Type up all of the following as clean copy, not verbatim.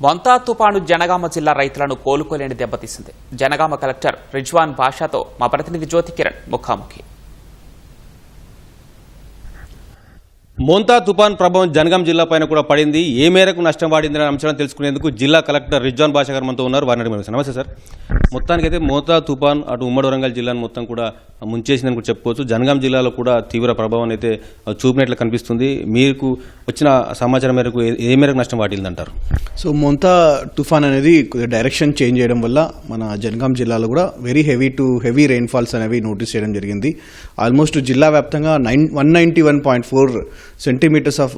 మొంతా తుపాను జనగామ జిల్లా రైతులను కోలుకోలేని దెబ్బతీసింది. జనగామ కలెక్టర్ రిజ్వాన్ బాషాతో మా ప్రతినిధి జ్యోతి కిరణ్ ముఖాముఖి. మోంతా తుపాన్ ప్రభావం జనగాం జిల్లా పైన కూడా పడింది. ఏ మేరకు నష్టం వాడిందనే అంశాలను తెలుసుకునేందుకు జిల్లా కలెక్టర్ రిజ్వాన్ బాషా గారు మనతో ఉన్నారు. వారిని అడిగి నమస్తే సార్. మొత్తానికైతే మోంతా తుపాన్ అటు ఉమ్మడి వరంగల్ జిల్లాను మొత్తం కూడా ముంచేసిందని కూడా చెప్పుకోవచ్చు. జనగాం జిల్లాలో కూడా తీవ్ర ప్రభావం అయితే చూపినట్లు కనిపిస్తుంది. మీకు వచ్చిన సమాచారం మేరకు ఏ మేరకు నష్టం వాటిల్దంటారు? సో మోంతా తుఫాన్ అనేది డైరెక్షన్ చేంజ్ చేయడం వల్ల మన జనగాం జిల్లాలో కూడా వెరీ హెవీ రెయిన్ఫాల్స్ అనేవి నోటీస్ చేయడం జరిగింది. ఆల్మోస్ట్ జిల్లా వ్యాప్తంగా 191.4 centimetres of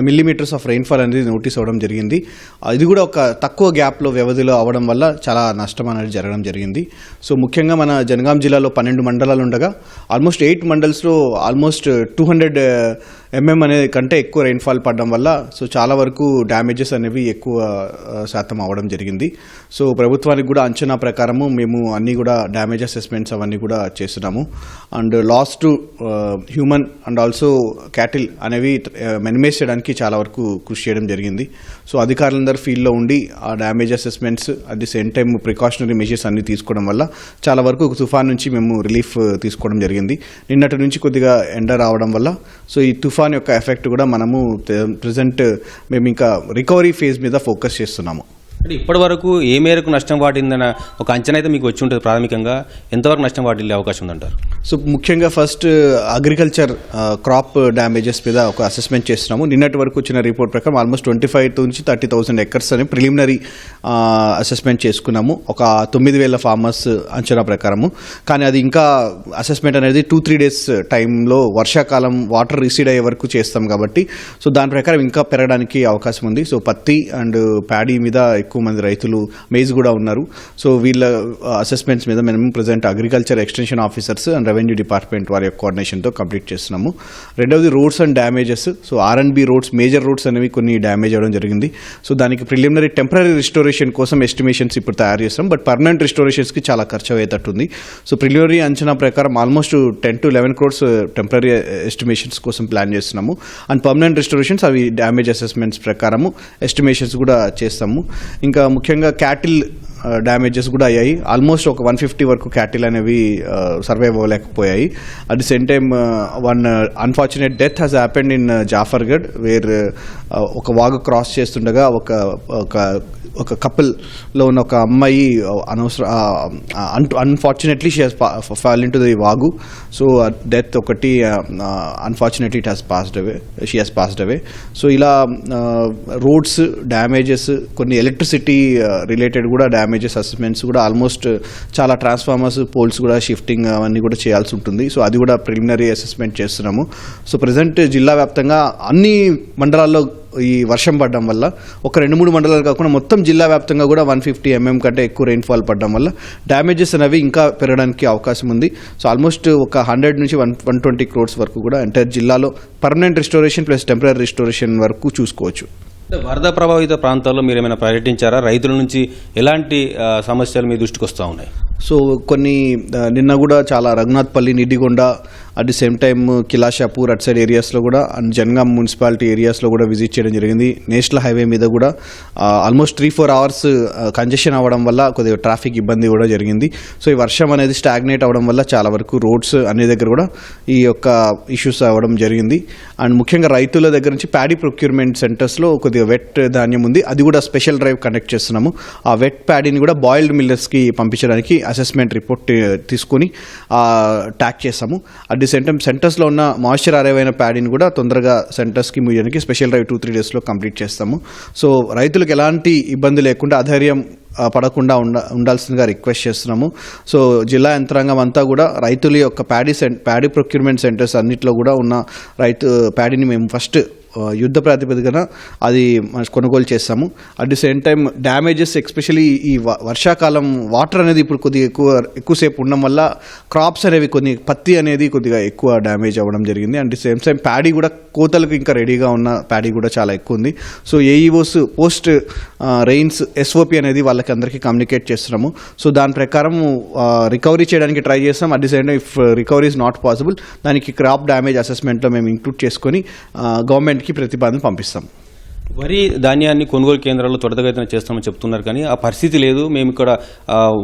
millimetres of rainfall అనేది నోటీస్ అవ్వడం జరిగింది. ఇది కూడా ఒక తక్కువ గ్యాప్లో వ్యవధిలో అవ్వడం వల్ల చాలా నష్టం అనేది జరగడం జరిగింది. సో ముఖ్యంగా మన జనగాం జిల్లాలో 12 మండలాలు ఉండగా ఆల్మోస్ట్ 8 మండల్స్లో ఆల్మోస్ట్ 200 mm అనే కంటే ఎక్కువ రెయిన్ఫాల్ పడడం వల్ల సో చాలా వరకు డ్యామేజెస్ అనేవి ఎక్కువ శాతం అవ్వడం జరిగింది. సో ప్రభుత్వానికి కూడా అంచనా ప్రకారము మేము అన్నీ కూడా డ్యామేజ్ అసెస్మెంట్స్ అవన్నీ కూడా చేస్తున్నాము. And loss to human and also cattle అనేవి మినిమైజ్ చేయడానికి చాలా వరకు కృషి చేయడం జరిగింది. సో అధికారులందరూ ఫీల్డ్లో ఉండి ఆ damage assessments at the same time precautionary measures అన్ని తీసుకోవడం వల్ల చాలా వరకు తుఫాన్ నుంచి మేము రిలీఫ్ తీసుకోవడం జరిగింది. నిన్నటి నుంచి కొద్దిగా ఎండ రావడం వల్ల సో ఈ తుఫాన్ యొక్క ఎఫెక్ట్ కూడా మనము ప్రెజెంట్ మేము ఇంకా రికవరీ ఫేజ్ మీద ఫోకస్ చేస్తున్నాము. అంటే ఇప్పటి వరకు ఏ మేరకు నష్టం వాటిందన్న ఒక అంచనా అయితే మీకు వచ్చి ఉంటుంది. ప్రాథమికంగా ఎంతవరకు నష్టం వాటిల్లే అవకాశం ఉందంటారు? సో ముఖ్యంగా ఫస్ట్ అగ్రికల్చర్ క్రాప్ డ్యామేజెస్ మీద ఒక అసెస్మెంట్ చేస్తున్నాము. నిన్నటి వరకు వచ్చిన రిపోర్ట్ ప్రకారం ఆల్మోస్ట్ 25,000 నుంచి 30,000 ఎకర్స్ అని ప్రిలిమినరీ అసెస్మెంట్ చేసుకున్నాము ఒక 9,000 ఫార్మర్స్ అంచనా ప్రకారము. కానీ అది ఇంకా అసెస్మెంట్ అనేది 2-3 డేస్ టైంలో వర్షాకాలం వాటర్ రిసీడ్ అయ్యే వరకు చేస్తాం కాబట్టి సో దాని ప్రకారం ఇంకా పెరగడానికి అవకాశం ఉంది. సో పత్తి అండ్ ప్యాడీ మీద ఎక్కువ మంది రైతులు మేజ్ కూడా ఉన్నారు. సో వీళ్ళ అసెస్మెంట్స్ మీద మేము present agriculture extension officers and revenue department వారి యొక్క కోఆర్డినేషన్తో కంప్లీట్ చేస్తున్నాము. రెండవది roads and damages. So R&B roads, major roads అనేవి కొన్ని డ్యామేజ్ అవ్వడం జరిగింది. సో దానికి ప్రిలిమినరీ టెంపరీ రిస్టోరేషన్ కోసం ఎస్టిమేషన్స్ ఇప్పుడు తయారు చేస్తాం. బట్ పర్మనెంట్ రిస్టోరేషన్స్కి చాలా ఖర్చు అయ్యేటట్టుంది. సో ప్రిలిమినరీ అంచనా ప్రకారం almost 10 to 11 crores temporary estimations కోసం ప్లాన్ చేస్తున్నాము. అండ్ పర్మనెంట్ రిస్టోరేషన్స్ అవి డ్యామేజ్ అసెస్మెంట్స్ ప్రకారము ఎస్టిమేషన్స్ కూడా చేస్తాము. ఇంకా ముఖ్యంగా క్యాటిల్ డ్యామేజెస్ కూడా అయ్యాయి. ఆల్మోస్ట్ ఒక 150 వరకు క్యాటిల్ అనేవి సర్వైవ్ అవ్వలేకపోయాయి. At the same time one unfortunate death has happened in Jafargarh where ఒక వాగు క్రాస్ చేస్తుండగా ఒక కపుల్లో ఉన్న ఒక అమ్మాయి unfortunately she has fall into the వాగు. సో డెత్ ఒకటి unfortunately it has passed away, she has passed away. So ఇలా రోడ్స్ డ్యామేజెస్, కొన్ని ఎలక్ట్రిసిటీ రిలేటెడ్ కూడా డ్యామేజెస్ అసెస్మెంట్స్ కూడా ఆల్మోస్ట్ చాలా ట్రాన్స్ఫార్మర్స్, పోల్స్ కూడా షిఫ్టింగ్ అవన్నీ కూడా చేయాల్సి ఉంటుంది. సో అది కూడా ప్రిలిమినరీ అసెస్మెంట్ చేస్తున్నాము. సో ప్రజెంట్ జిల్లా వ్యాప్తంగా అన్ని మండలాల్లో ఈ వర్షం పడడం వల్ల ఒక 2-3 మండలాలు కాకుండా మొత్తం జిల్లా వ్యాప్తంగా కూడా 150 mm కంటే ఎక్కువ రెయిన్ఫాల్ పడడం వల్ల డ్యామేజెస్ అనేవి ఇంకా పెరగడానికి అవకాశం ఉంది. సో ఆల్మోస్ట్ ఒక 100 నుంచి 120 crores వరకు కూడా ఎంటైర్ జిల్లాలో permanent restoration plus temporary restoration వరకు చూసుకోవచ్చు. వరద ప్రభావిత ప్రాంతాల్లో మీరు ఏమైనా పర్యటించారా? రైతుల నుంచి ఎలాంటి సమస్యలు మీ దృష్టికి వస్తూ ఉన్నాయి? సో కొన్ని నిన్న కూడా చాలా Raghunathpalli, Nidigonda, at the same time Kilashapur at side ఏరియాస్లో కూడా అండ్ జనగాం మున్సిపాలిటీ ఏరియాస్లో కూడా విజిట్ చేయడం జరిగింది. నేషనల్ హైవే మీద కూడా ఆల్మోస్ట్ 3-4 hours కంజెషన్ అవ్వడం వల్ల కొద్దిగా ట్రాఫిక్ ఇబ్బంది కూడా జరిగింది. సో ఈ వర్షం అనేది స్టాగ్నేట్ అవ్వడం వల్ల చాలా వరకు రోడ్స్ అన్ని దగ్గర కూడా ఈ యొక్క ఇష్యూస్ అవ్వడం జరిగింది. అండ్ ముఖ్యంగా రైతుల దగ్గర నుంచి ప్యాడీ ప్రొక్యూర్మెంట్ సెంటర్స్లో కొద్దిగా వెట్ ధాన్యం ఉంది, అది కూడా స్పెషల్ డ్రైవ్ కండక్ట్ చేస్తున్నాము. ఆ వెట్ ప్యాడీని కూడా బాయిల్డ్ మిల్లర్స్కి పంపించడానికి అసెస్మెంట్ రిపోర్ట్ తీసుకొని ట్యాక్ చేస్తాము. అట్ ది సేమ్ టైం సెంటర్స్లో ఉన్న మాయిశ్చర్ అరైవ్ అయిన ప్యాడీని కూడా తొందరగా సెంటర్స్కి మూయడానికి స్పెషల్ డ్రైవ్ 2-3 డేస్లో కంప్లీట్ చేస్తాము. సో రైతులకు ఎలాంటి ఇబ్బంది లేకుండా అధైర్యం పడకుండా ఉండాల్సిందిగా రిక్వెస్ట్ చేస్తున్నాము. సో జిల్లా యంత్రాంగం అంతా కూడా రైతుల యొక్క ప్యాడీ ప్రొక్యూర్మెంట్ సెంటర్స్ అన్నింటిలో కూడా ఉన్న ప్యాడీని మేము ఫస్ట్ యుద్ధ ప్రాతిపదికన అది కొనుగోలు చేస్తాము. At the same time damages especially ఈ వర్షాకాలం వాటర్ అనేది ఇప్పుడు కొద్దిగా ఎక్కువసేపు ఉండడం వల్ల క్రాప్స్ అనేవి పత్తి అనేది కొద్దిగా ఎక్కువ డ్యామేజ్ అవ్వడం జరిగింది. At the same time paddy కూడా కోతలకు ఇంకా రెడీగా ఉన్న ప్యాడీ కూడా చాలా ఎక్కువ ఉంది. So AEOs post rains SOP అనేది వాళ్ళకి అందరికీ కమ్యూనికేట్ చేస్తున్నాము. సో దాని ప్రకారం రికవరీ చేయడానికి ట్రై చేస్తాం. At the same time if recovery is not possible దానికి క్రాప్ డ్యామేజ్ అసెస్మెంట్లో మేము ఇంక్లూడ్ చేసుకొని గవర్నమెంట్కి ప్రతిపాదన పంపిస్తాం. వరి ధాన్యాన్ని కొనుగోలు కేంద్రాల్లో త్వరితగతిన చేస్తామని చెప్తున్నారు, కానీ ఆ పరిస్థితి లేదు. మేము ఇక్కడ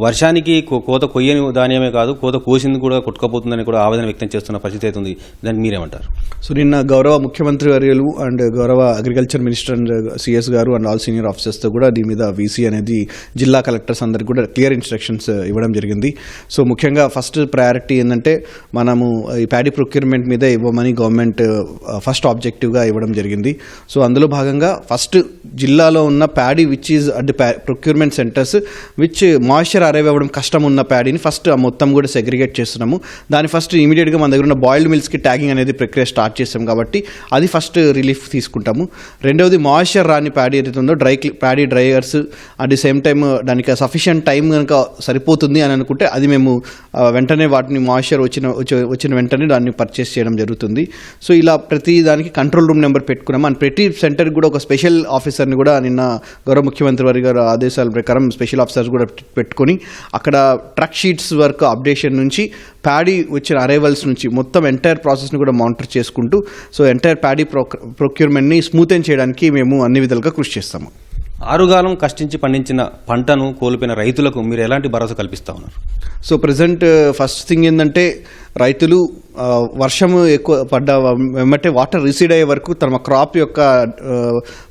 వర్షానికి కోత కొయ్యని ధాన్యమే కాదు, కోత కోసింది కూడా కొట్టుకపోతుందని కూడా ఆవేదన వ్యక్తం చేస్తున్న పరిస్థితి అయితే ఉంది. దాన్ని మీరేమంటారు? సో నిన్న గౌరవ ముఖ్యమంత్రి వర్యులు అండ్ గౌరవ అగ్రికల్చర్ మినిస్టర్ అండ్ సిఎస్ గారు అండ్ ఆల్ సీనియర్ ఆఫీసర్స్తో కూడా దీని మీద వీసీ అనేది జిల్లా కలెక్టర్స్ అందరికి కూడా క్లియర్ ఇన్స్ట్రక్షన్స్ ఇవ్వడం జరిగింది. సో ముఖ్యంగా ఫస్ట్ ప్రయారిటీ ఏంటంటే మనము ఈ ప్యాడీ ప్రొక్యూర్మెంట్ మీద ఇవ్వమని గవర్నమెంట్ ఫస్ట్ ఆబ్జెక్టివ్గా ఇవ్వడం జరిగింది. సో అందులో భాగంగా ఫస్ట్ జిల్లాలో ఉన్న paddy which is at procurement centres which moisture arrive అవ్వడం కష్టం ఉన్న ప్యాడీని ఫస్ట్ మొత్తం కూడా సెగ్రిగేట్ చేస్తున్నాము. దాని ఫస్ట్ ఇమీడియట్గా మన దగ్గర ఉన్న బాయిల్డ్ మిల్స్కి ట్యాగింగ్ అనేది ప్రక్రియ స్టార్ట్ చేస్తాం కాబట్టి అది ఫస్ట్ రిలీఫ్ తీసుకుంటాము. రెండవది మాయిశ్చర్ రాని ప్యాడీ ఏదైతే ఉందో paddy dryers at the same time దానికి సఫిషియంట్ టైం కనుక సరిపోతుంది అని అనుకుంటే అది మేము వెంటనే వాటిని మాయిశ్చర్ వచ్చిన వెంటనే దాన్ని పర్చేస్ చేయడం జరుగుతుంది. సో ఇలా ప్రతి దానికి కంట్రోల్ రూమ్ నెంబర్ పెట్టుకున్నాము. అండ్ ప్రతి సెంటర్కి కూడా ఒక స్పెషల్ ఆఫీసర్ని కూడా నిన్న గౌరవ ముఖ్యమంత్రి వారి గారు ఆదేశాల ప్రకారం స్పెషల్ ఆఫీసర్స్ కూడా పెట్టుకొని అక్కడ ట్రక్ షీట్స్ వర్క్ అప్డేషన్ నుంచి ప్యాడీ వచ్చిన అరైవల్స్ నుంచి మొత్తం ఎంటైర్ ప్రాసెస్ని కూడా మానిటర్ చేసుకుంటూ సో ఎంటైర్ ప్యాడీ ప్రొక్యూర్మెంట్ని స్మూతెన్ చేయడానికి మేము అన్ని విధాలుగా కృషి చేస్తాము. ఆరుగాలం కష్టించి పండించిన పంటను కోల్పోయిన రైతులకు మీరు ఎలాంటి భరోసా కల్పిస్తా ఉన్నారు? సో ప్రజెంట్ ఫస్ట్ థింగ్ ఏంటంటే రైతులు వర్షం ఎక్కువ పడ్డ వెంబటే వాటర్ రిసీడ్ అయ్యే వరకు తమ క్రాప్ యొక్క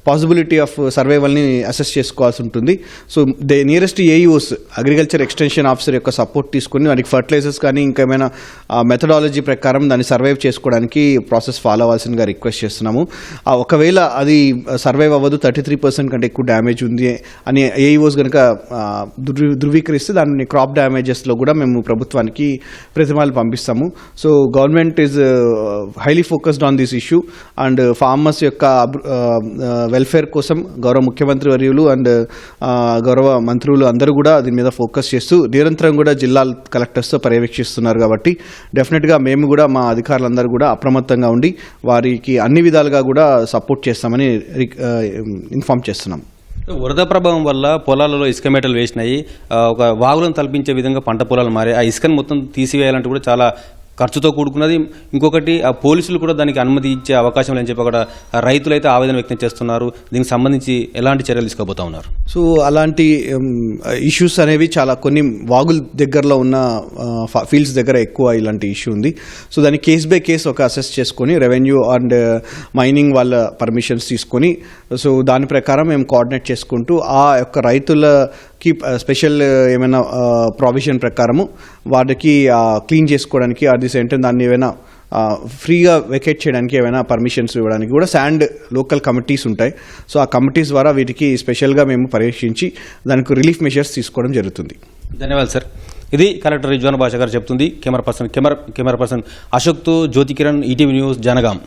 పాసిబిలిటీ ఆఫ్ సర్వైవల్ని అసెస్ చేసుకోవాల్సి ఉంటుంది. So they nearest AEOs agriculture extension officer యొక్క సపోర్ట్ తీసుకుని వారికి ఫర్టిలైజర్స్ కానీ ఇంకేమైనా మెథడాలజీ ప్రకారం దాన్ని సర్వైవ్ చేసుకోవడానికి ప్రాసెస్ ఫాలో అవ్వాల్సిందిగా రిక్వెస్ట్ చేస్తున్నాము. ఒకవేళ అది సర్వైవ్ అవ్వదు 33% కంటే ఎక్కువ డ్యామేజ్ ఉంది అని ఏఈఓస్ కనుక ధృవీకరిస్తే దాన్ని క్రాప్ డ్యామేజెస్లో కూడా మేము ప్రభుత్వానికి ప్రతిమాలు పంపిస్తాము. So government is highly focused on this issue and farmers యొక్క వెల్ఫేర్ కోసం గౌరవ ముఖ్యమంత్రి వర్యులు అండ్ గౌరవ మంత్రులు అందరూ కూడా దీని మీద ఫోకస్ చేస్తూ నిరంతరం కూడా జిల్లా కలెక్టర్స్తో పర్యవేక్షిస్తున్నారు. కాబట్టి డెఫినెట్గా మేము కూడా మా అధికారులందరూ కూడా అప్రమత్తంగా ఉండి వారికి అన్ని విధాలుగా కూడా సపోర్ట్ చేస్తామని ఇన్ఫార్మ్ చేస్తున్నాం. వరద ప్రభావం వల్ల పొలాలలో ఇసుక మేటలు వేసినాయి, ఒక వాగులను తలపించే విధంగా పంట పొలాలు మారాయి. ఆ ఇసుకను మొత్తం తీసివేయాలంటే కూడా చాలా ఖర్చుతో కూడుకున్నది. ఇంకొకటి ఆ పోలీసులు కూడా దానికి అనుమతి ఇచ్చే అవకాశం లేని చెప్పి అక్కడ రైతులైతే ఆవేదన వ్యక్తం చేస్తున్నారు. దీనికి సంబంధించి ఎలాంటి చర్యలు తీసుకోబోతా ఉన్నారు? సో అలాంటి ఇష్యూస్ అనేవి చాలా కొన్ని వాగుల దగ్గరలో ఉన్న ఫీల్డ్స్ దగ్గర ఎక్కువ ఇలాంటి ఇష్యూ ఉంది. సో దాన్ని కేస్ బై కేస్ ఒక అసెస్ చేసుకొని రెవెన్యూ అండ్ మైనింగ్ వాళ్ళ పర్మిషన్స్ తీసుకొని సో దాని ప్రకారం మేము కోఆర్డినేట్ చేసుకుంటూ ఆ యొక్క రైతులకి స్పెషల్ ఏమైనా ప్రావిజన్ ప్రకారము వాటికి క్లీన్ చేసుకోవడానికి అది సేమ్ టైం దాన్ని ఏమైనా ఫ్రీగా వెకేట్ చేయడానికి ఏమైనా పర్మిషన్స్ ఇవ్వడానికి కూడా శాండ్ లోకల్ కమిటీస్ ఉంటాయి. సో ఆ కమిటీస్ ద్వారా వీటికి స్పెషల్గా మేము పర్యవేక్షించి దానికి రిలీఫ్ మెషర్స్ తీసుకోవడం జరుగుతుంది. ధన్యవాదాలు సార్. ఇది కలెక్టర్ రిజ్వాన్ బాషా గారు చెప్తుంది. కెమెరా పర్సన్ అశోక్తో జ్యోతి కిరణ్, ఈటీవీ న్యూస్, జనగాం.